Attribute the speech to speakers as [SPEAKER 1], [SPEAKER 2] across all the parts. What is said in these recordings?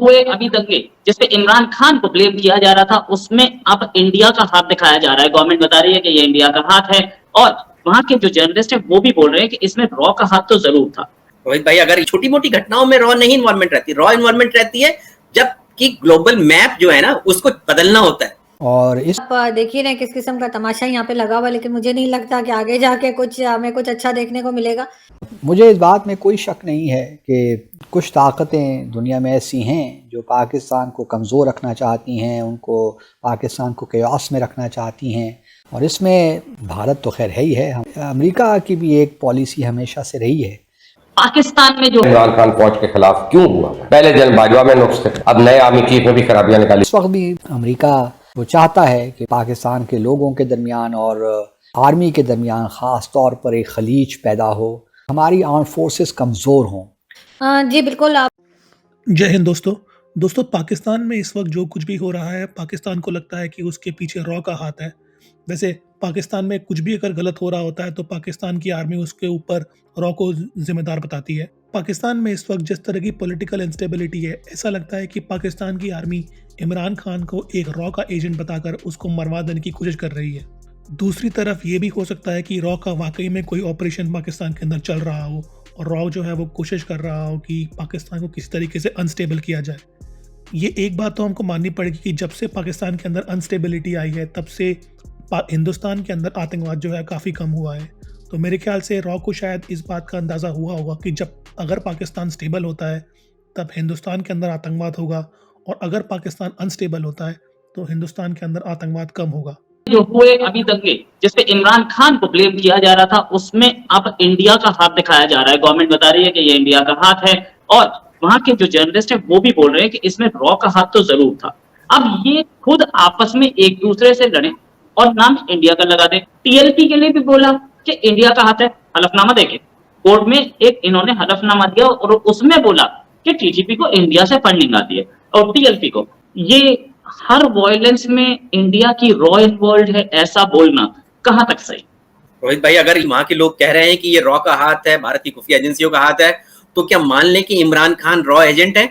[SPEAKER 1] हुए अभी दंगे जिसपे इमरान खान को ब्लेम किया जा रहा था, उसमें अब इंडिया का हाथ दिखाया जा रहा है। गवर्नमेंट बता रही है कि ये इंडिया का हाथ है और वहां के जो जर्नलिस्ट है वो भी बोल रहे हैं कि इसमें रॉ का हाथ तो जरूर था।
[SPEAKER 2] रोहित भाई, अगर छोटी मोटी घटनाओं में रॉ नहीं इन्वॉल्वमेंट रहती, रॉ इन्वॉल्वमेंट रहती है जब कि ग्लोबल मैप जो है ना उसको बदलना होता है।
[SPEAKER 3] और इस आप देखिए ना किस किस्म का तमाशा यहाँ पे लगा हुआ, लेकिन मुझे नहीं लगता कि आगे जाके हमें कुछ अच्छा देखने को मिलेगा। मुझे इस बात में कोई शक नहीं है कि कुछ ताकतें दुनिया में ऐसी हैं जो पाकिस्तान को कमज़ोर रखना चाहती हैं, उनको पाकिस्तान को केओस में रखना चाहती हैं, और इसमें भारत तो खैर है ही है। अमेरिका की भी एक पॉलिसी हमेशा से रही है।
[SPEAKER 1] पाकिस्तान में जो
[SPEAKER 4] इमरान खान फौज के खिलाफ क्यों हुआ? पहले जनरल बाजवा में नुक्स थे, अब नए आर्मी चीफ में भी खराबियां निकाली।
[SPEAKER 3] इस वक्त भी अमेरिका वो चाहता है कि पाकिस्तान के लोगों के दरमियान और आर्मी के दरमियान ख़ास तौर पर एक खलीज पैदा हो, हमारी आर्म फोर्सेस कमज़ोर हों। जी बिल्कुल। आप
[SPEAKER 5] जय हिंद दोस्तों, पाकिस्तान में इस वक्त जो कुछ भी हो रहा है, पाकिस्तान को लगता है कि उसके पीछे रॉ का हाथ है। वैसे पाकिस्तान में कुछ भी अगर गलत हो रहा होता है तो पाकिस्तान की आर्मी उसके ऊपर रॉ को जिम्मेदार बताती है। पाकिस्तान में इस वक्त जिस तरह की पॉलिटिकल इंस्टेबिलिटी है, ऐसा लगता है कि पाकिस्तान की आर्मी इमरान खान को एक रॉ का एजेंट बताकर उसको मरवा देने की कोशिश कर रही है। दूसरी तरफ ये भी हो सकता है कि रॉ का वाकई में कोई ऑपरेशन पाकिस्तान के अंदर चल रहा हो और रॉ जो है वो कोशिश कर रहा हो कि पाकिस्तान को किसी तरीके से अनस्टेबल किया जाए। ये एक बात तो हमको माननी पड़ेगी कि जब से पाकिस्तान के अंदर अनस्टेबिलिटी आई है तब से हिंदुस्तान के अंदर आतंकवाद जो है काफ़ी कम हुआ है। तो मेरे ख्याल से रॉ को शायद इस बात का अंदाज़ा हुआ होगा कि जब अगर पाकिस्तान स्टेबल होता है तब हिंदुस्तान के अंदर आतंकवाद होगा, और अगर पाकिस्तान अनस्टेबल होता है तो हिंदुस्तान के अंदर आतंकवाद कम होगा।
[SPEAKER 1] जो हुए अभी दंगे जिसपे इमरान खान को ब्लेम किया जा रहा था, उसमें अब इंडिया का हाथ दिखाया जा रहा है। गवर्नमेंट बता रही है कि ये इंडिया का हाथ है और वहां के जो जर्नलिस्ट है वो भी बोल रहे हैं कि इसमें रॉ का हाथ तो जरूर था। अब ये खुद आपस में एक दूसरे से लड़े और नाम इंडिया का लगा दे। टीएलपी के लिए भी बोला कि इंडिया का हाथ है, हलफनामा देके कोर्ट में एक इन्होंने हलफनामा दिया और उसमें बोला कि टीटीपी को इंडिया से फंडिंग आती है और टीएलपी को। ये हर वायलेंस में इंडिया की रॉ इन्वॉल्व है, ऐसा बोलना कहां तक सही?
[SPEAKER 2] रोहित भाई, अगर वहां के लोग कह रहे हैं कि ये रॉ का हाथ है, भारत की खुफिया एजेंसियों का हाथ है, तो क्या मान लें कि इमरान खान रॉ एजेंट है?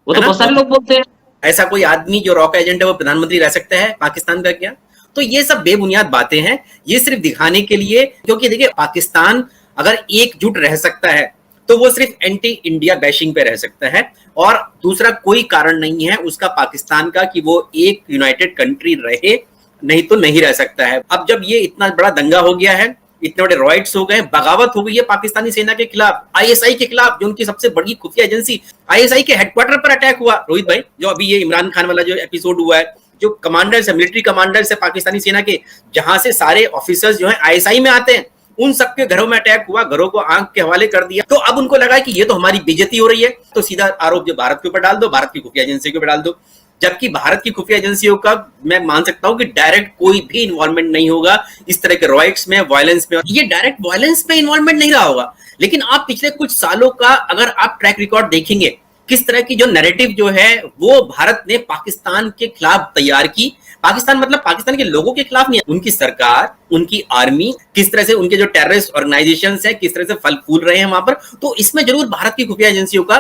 [SPEAKER 1] वो तो बहुत सारे लोग बोलते हैं।
[SPEAKER 2] ऐसा कोई आदमी जो रॉ का एजेंट है वो प्रधानमंत्री रह सकता है पाकिस्तान का क्या? तो ये सब बेबुनियाद बातें हैं, ये सिर्फ दिखाने के लिए, क्योंकि देखिए पाकिस्तान अगर एकजुट रह सकता है तो वो सिर्फ एंटी इंडिया बैशिंग पे रह सकता है, और दूसरा कोई कारण नहीं है उसका पाकिस्तान का कि वो एक यूनाइटेड कंट्री रहे, नहीं तो नहीं रह सकता है। अब जब ये इतना बड़ा दंगा हो गया है, इतने बड़े रॉयट्स हो गए, बगावत हो गई है पाकिस्तानी सेना के खिलाफ, आईएसआई के खिलाफ, जो उनकी सबसे बड़ी खुफिया एजेंसी, आईएसआई के हेडक्वार्टर पर अटैक हुआ। रोहित भाई, जो अभी ये इमरान खान वाला जो एपिसोड हुआ है, जो कमांडर्स है, मिलिट्री कमांडर्स है पाकिस्तानी सेना के, जहां से सारे ऑफिसर्स जो है आईएसआई में आते हैं, उन सबके घरों में अटैक हुआ, घरों को आंख के हवाले कर दिया। तो अब उनको लगा कि ये तो हमारी बेइज्जती हो रही है, तो सीधा आरोप जो भारत के ऊपर डाल दो, भारत की खुफिया एजेंसी के ऊपर डाल दो। जबकि भारत की खुफिया एजेंसियों का मैं मान सकता हूं कि डायरेक्ट कोई भी इन्वॉल्वमेंट नहीं होगा इस तरह के रॉयट्स में, वायलेंस में। ये डायरेक्ट वायलेंस में इन्वॉल्वमेंट नहीं रहा होगा, लेकिन आप पिछले कुछ सालों का अगर आप ट्रैक रिकॉर्ड देखेंगे, किस तरह की जो नैरेटिव जो है वो भारत ने पाकिस्तान के खिलाफ तैयार की। पाकिस्तान मतलब पाकिस्तान के लोगों के खिलाफ नहीं, उनकी सरकार, उनकी आर्मी, किस तरह से उनके जो टेररिस्ट ऑर्गेनाइजेशंस हैं किस तरह से फल फूल रहे हैं वहां पर, तो इसमें जरूर भारत की खुफिया एजेंसियों का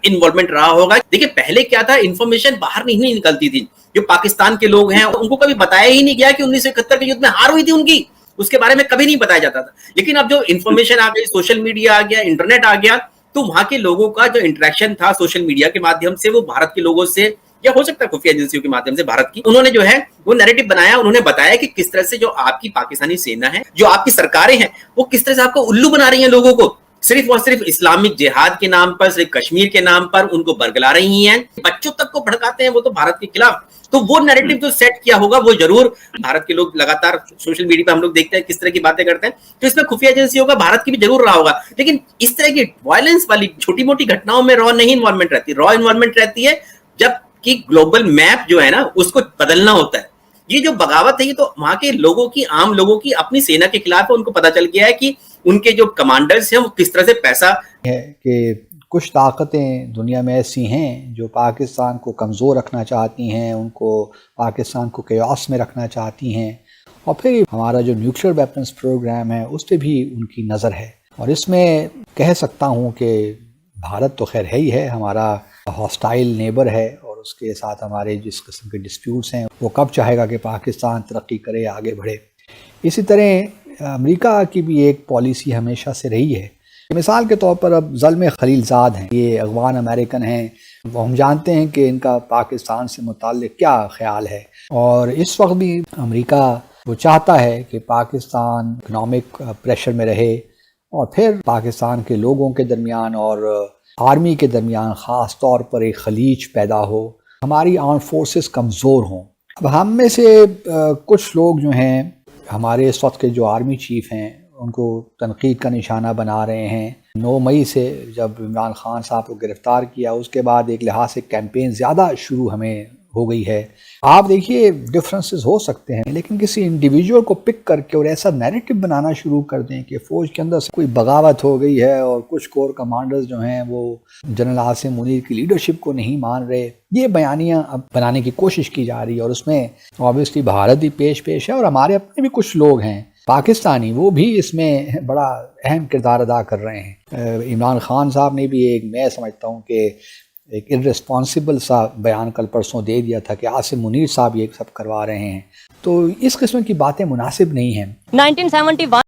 [SPEAKER 2] इन्वॉल्वमेंट रहा होगा। देखिए पहले क्या था, इंफॉर्मेशन बाहर नहीं निकलती थी, जो पाकिस्तान के लोग हैं उनको कभी बताया ही नहीं गया कि 1971 के युद्ध में हार हुई थी उनकी, उसके बारे में कभी नहीं बताया जाता था। लेकिन अब जो इंफॉर्मेशन आ गई, सोशल मीडिया आ गया, इंटरनेट आ गया, तो वहां के लोगों का जो इंटरेक्शन था सोशल मीडिया के माध्यम से, वो भारत के लोगों से या हो सकता है खुफिया एजेंसियों के माध्यम से भारत की, उन्होंने जो है वो नैरेटिव बनाया, उन्होंने बताया कि किस तरह से जो आपकी पाकिस्तानी सेना है, जो आपकी सरकारें हैं, वो किस तरह से आपको उल्लू बना रही हैं, लोगों को सिर्फ और सिर्फ इस्लामिक जिहाद के नाम पर, सिर्फ कश्मीर के नाम पर उनको बरगला रही हैं, बच्चों तक को भड़काते हैं वो तो भारत के खिलाफ। तो वो नैरेटिव जो सेट किया होगा वो जरूर भारत के लोग लगातार सोशल मीडिया पे हम लोग देखते हैं किस तरह की बातें करते हैं, तो इसमें खुफिया एजेंसियों का भारत की भी जरूर रहा होगा। लेकिन इस तरह की वायलेंस वाली छोटी मोटी घटनाओं में रॉ नहीं इन्वॉल्वमेंट रहती, रॉ इन्वॉल्वमेंट रहती है जब कि ग्लोबल मैप जो है ना उसको बदलना होता है। ये जो बगावत है ये तो वहां के लोगों की, आम लोगों की अपनी सेना के खिलाफ है। उनको पता चल गया है कि उनके जो कमांडर्स हैं वो किस तरह से पैसा
[SPEAKER 3] है कि कुछ ताकतें दुनिया में ऐसी हैं जो पाकिस्तान को कमज़ोर रखना चाहती हैं, उनको पाकिस्तान को केओस में रखना चाहती हैं, और फिर हमारा जो न्यूक्लियर वेपन्स प्रोग्राम है उस पर भी उनकी नज़र है। और इसमें कह सकता हूँ कि भारत तो खैर है ही है, हमारा हॉस्टाइल नेबर है और उसके साथ हमारे जिस किस्म के डिस्प्यूट्स हैं वो कब चाहेगा कि पाकिस्तान तरक्की करे, आगे बढ़े। इसी तरह अमेरिका की भी एक पॉलिसी हमेशा से रही है। मिसाल के तौर पर अब ज़ल्म खलीलज़ाद हैं, ये अफ़गान अमेरिकन हैं, हम जानते हैं कि इनका पाकिस्तान से मुताल्लिक़ क्या ख़्याल है। और इस वक्त भी अमेरिका वो चाहता है कि पाकिस्तान इकनॉमिक प्रेशर में रहे और फिर पाकिस्तान के लोगों के दरमियान और आर्मी के दरमियान ख़ास तौर पर एक खलीज पैदा हो, हमारी आर्म फोर्सेस कमज़ोर हों। अब हम में से कुछ लोग जो हैं, हमारे इस वक्त के जो आर्मी चीफ हैं, उनको तनकीद का निशाना बना रहे हैं। 9 मई से जब इमरान खान साहब को गिरफ़्तार किया, उसके बाद एक लिहाज से कैंपेन ज़्यादा शुरू हमें हो गई है। आप देखिए डिफरेंसेस हो सकते हैं, लेकिन किसी इंडिविजुअल को पिक करके और ऐसा नैरेटिव बनाना शुरू कर दें कि फ़ौज के अंदर से कोई बगावत हो गई है और कुछ कोर कमांडर्स जो हैं वो जनरल आसिम मुनीर की लीडरशिप को नहीं मान रहे, ये बयानियाँ अब बनाने की कोशिश की जा रही है। और उसमें ऑब्वियसली भारत भी पेश है और हमारे अपने भी कुछ लोग हैं पाकिस्तानी, वो भी इसमें बड़ा अहम किरदार अदा कर रहे हैं। इमरान खान साहब ने भी एक, मैं समझता हूँ कि एक इर्रेस्पॉन्सिबल सा बयान कल परसों दे दिया था कि आसिम मुनीर साहब ये सब करवा रहे हैं। तो इस किस्म की बातें मुनासिब नहीं हैं।
[SPEAKER 6] 1971